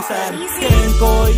pawisan. Kenkoy,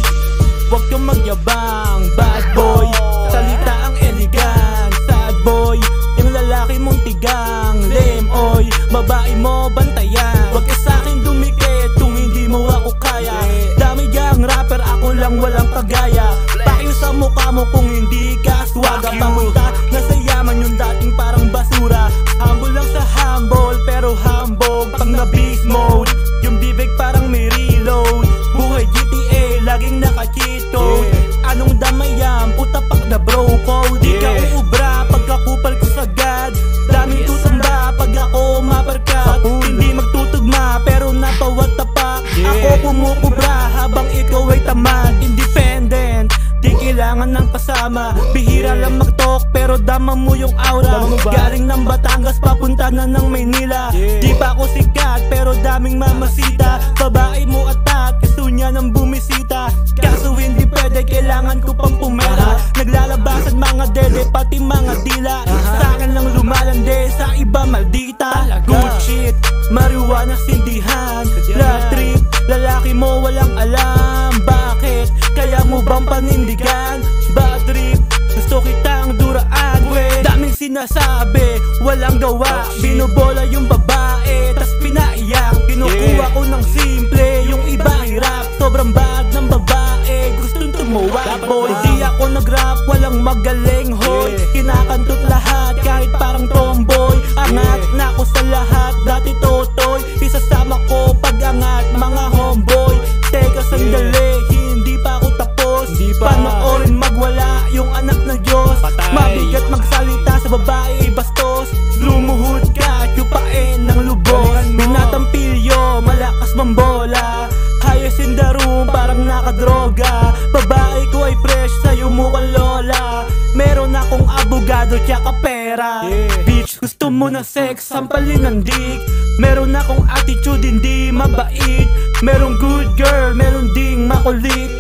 huwag kang magyabang, bad boy. Salita ang elegant, sad boy. Yung lalaki mong tigang, lemoy. Babae mo bantayan, huwag ka sa'kin dumikit kung hindi mo ako kaya. Dami gang rapper, ako lang walang kagaya. Pakiyo sa mukha mo kung hindi ka aswaga. Pamunta na sa yaman yung dating parang basura. Humble lang sa humble, pero hambog pag na beast mode. Yung bibig parang may reload. Buhay GTA, laging naka-cheat code. Anong damayan, puta pak na bro code. Di ka uubra pagkakupal ko sagad. Daming tutamba pag ako maparkat. Hindi magtutugma pero napawatapak. Ako kumukubra habang ikaw ay tamad. Independent, di kailangan ng kasama. Bihira lang mag-talk pero dama mo yung aura. Galing ng Batangas papunta na ng Maynila. Di pa ako sikat pero daming mamasita. Babae mo atat, gusto niya ng bumisita. Kaso hindi pwede, kailangan ko pang pumera. Naglalabasan mga dede pati mga dila. Sa'kin lang lumalande, sa iba maldita. Good shit, marijuana sindihan. Love trip, lalaki mo walang alam. Bakit? Kaya mo bang panindigan? Bad trip, gusto kitang duraan. Daming sinasabi, walang gawa. Binobola yung babae, tas pinaiyak. Kinukuha ko ng simple, yung iba hirap. Sobrang bad ng babae, gustong tumuwa. Hindi ako nag-rap, walang magaling hoy. Kinakantot lahat, kahit parang tomboy. Angat na ako sa lahat, dati totoy. Isasama ko pag-angat, mga homeboy. Teka sandali, hindi pa ako tapos. Panoorin magwala yung anak ng Diyos. Mabigat magsalita sa babae bastos. Lumuhod ka, chupain ng lubos. Binatang pilyo, malakas mambola. Highest in the room, parang nakadroga. Babae ko ay fresh, sa'yo mukhang lola. Meron akong abogado tsaka pera. Bitch, gusto mo na sex, sampalin ng dick. Meron akong attitude, hindi mabait. Merong good girl, meron ding makulit.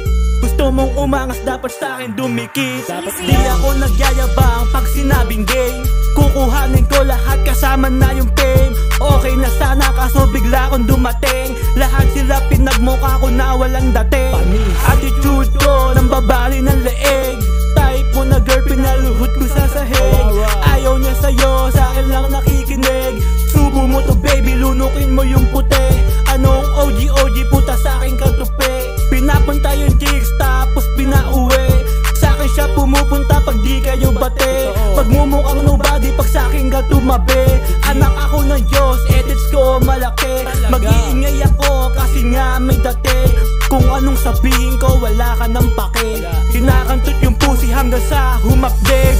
Gusto mong umangas, dapat sa'kin dumikit. Di ako nagyayabang pag sinabing game. Kukuhanin ko lahat kasama na yung fame. Okay na sana kaso bigla akong dumating. Lahat sila pinagmukha ko na walang dating. Attitude ko nang babali ng leeg. Type mo na girl, pinaluhod ko sa sahig. Ayaw niya sa'yo, sa'kin lang nakikinig. Subo mo to baby, lunukin mo yung puti. Anong OG puta sa'kin katupi. Pinapunta yung chicks tapos pinauwi. Sa'kin siya pumupunta pag di kayo bate. Pagmumukhang nobody pag sa'kin ka tumabi. Anak ako ng Diyos, edits ko malaki. Mag-iingay ako kasi nga may dati. Kung anong sabihin ko wala ka ng pake. Kinakantot yung pusi hanggang sa humapde.